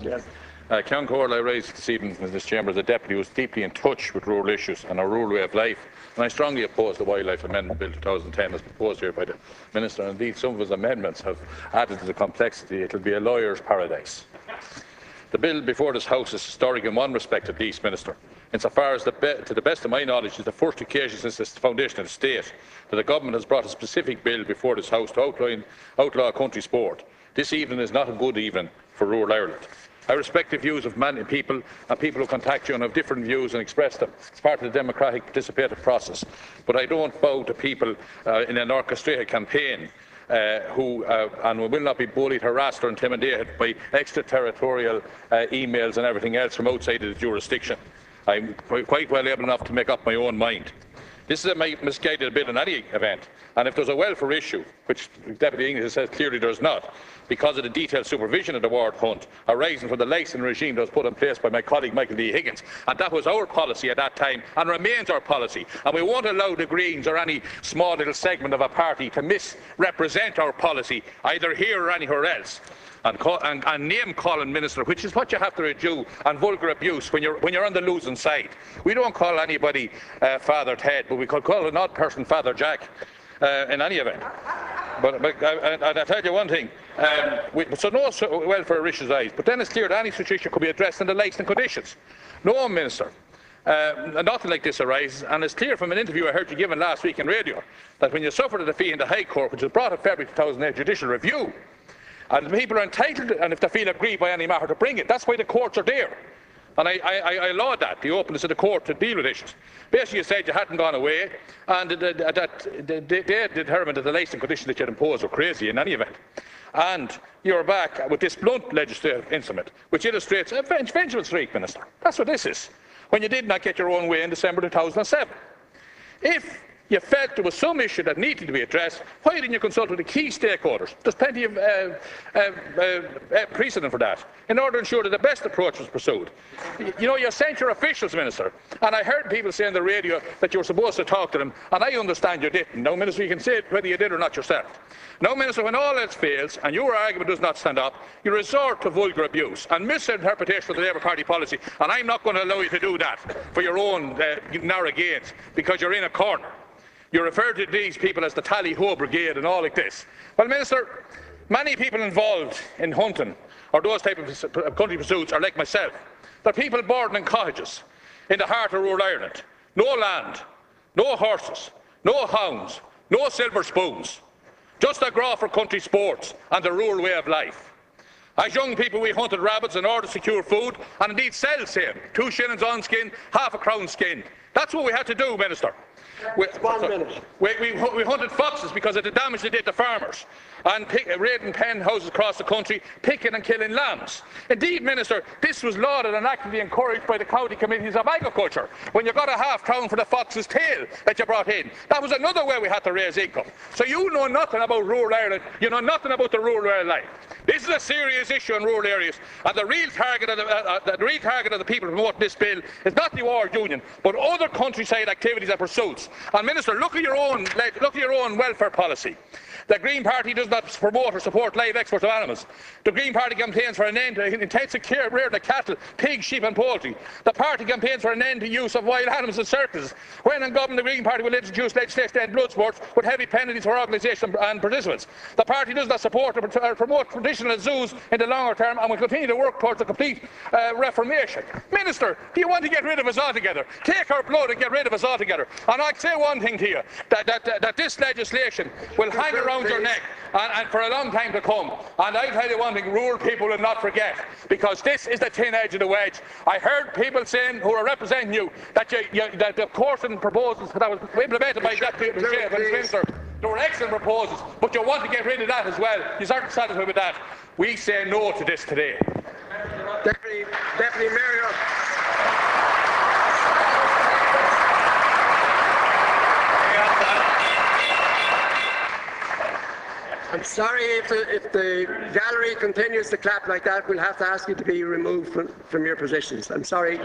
Yes. Ceann Comhairle I raised this evening in this chamber as a deputy who is deeply in touch with rural issues and our rural way of life, and I strongly oppose the Wildlife Amendment Bill 2010 as proposed here by the Minister. Indeed, some of his amendments have added to the complexity. It will be a lawyer's paradise. The bill before this House is historic in one respect at least, Minister, insofar as, to the best of my knowledge, is the first occasion since the foundation of the state that the Government has brought a specific bill before this House to outlaw country sport. This evening is not a good evening for rural Ireland. I respect the views of many people and people who contact you and have different views and express them. It's part of the democratic participative process. But I don't bow to people in an orchestrated campaign who will not be bullied, harassed or intimidated by extraterritorial emails and everything else from outside of the jurisdiction. I'm quite well able enough to make up my own mind. This is a misguided bill in any event, and if there's a welfare issue, which Deputy Higgins says clearly there's not, because of the detailed supervision of the ward hunt arising from the licensing regime that was put in place by my colleague Michael D. Higgins, and that was our policy at that time and remains our policy, and we won't allow the Greens or any small little segment of a party to misrepresent our policy either here or anywhere else. And name-calling, Minister, which is what you have to do, and vulgar abuse when you're on the losing side. We don't call anybody Father Ted, but we could call an odd person Father Jack in any event. But I tell you one thing, so no welfare issues arise, but then it's clear that any such issue could be addressed in the licensing conditions. No, Minister. Nothing like this arises, and it's clear from an interview I heard you given last week in radio that when you suffered a defeat in the High Court, which was brought in February 2008 judicial review, and the people are entitled, and if they feel aggrieved by any matter, to bring it. That's why the courts are there. And I laud that, the openness of the court to deal with issues. Basically, you said you hadn't gone away, and they determined that the licensing conditions that you had imposed were crazy in any event. And you're back with this blunt legislative instrument, which illustrates a vengeful streak, Minister. That's what this is. When you did not get your own way in December 2007. If you felt there was some issue that needed to be addressed, why didn't you consult with the key stakeholders? There's plenty of precedent for that, in order to ensure that the best approach was pursued. You know, you sent your officials, Minister, and I heard people say on the radio that you were supposed to talk to them, and I understand you didn't. Now, Minister, you can say whether you did or not yourself. Now, Minister, when all else fails and your argument does not stand up, you resort to vulgar abuse and misinterpretation of the Labour Party policy, and I'm not going to allow you to do that for your own narrow gains, because you're in a corner. You refer to these people as the Tally-Ho Brigade and all like this. Well, Minister, many people involved in hunting or those type of country pursuits are like myself. They're people born in cottages in the heart of rural Ireland. No land, no horses, no hounds, no silver spoons. Just a graft for country sports and the rural way of life. As young people, we hunted rabbits in order to secure food and indeed sell same. 2 shillings on skin, half a crown skin. That's what we had to do, Minister. We hunted foxes because of the damage they did to farmers, and raiding pen houses across the country, picking and killing lambs. Indeed, Minister, this was lauded and actively encouraged by the county committees of agriculture when you got a half crown for the fox's tail that you brought in. That was another way we had to raise income. So you know nothing about rural Ireland, you know nothing about the rural area life. This is a serious issue in rural areas, and the real target of the people promoting this bill is not the ward union, but other countryside activities and pursuits. And Minister, look at your own welfare policy. The Green Party does not promote or support live exports of animals. The Green Party campaigns for an end to intensive care rearing of cattle, pigs, sheep and poultry. The party campaigns for an end to use of wild animals in circuses. When in government, the Green Party will introduce legislation to end blood sports with heavy penalties for organisation and participants. The party does not support or promote traditional zoos in the longer term and will continue to work towards a complete reformation. Minister, do you want to get rid of us altogether? Take our blood and get rid of us altogether. And I'd say one thing to you, that this legislation will hang around your neck and for a long time to come. And I tell you one thing, rural people will not forget, because this is the thin edge of the wedge. I heard people saying, who are representing you, that the course and proposals that was implemented by that Minister, there were excellent proposals, but you want to get rid of that as well. You aren't satisfied with that. We say no to this today. Deputy Mayor. I'm sorry if the gallery continues to clap like that, we'll have to ask you to be removed from your positions. I'm sorry.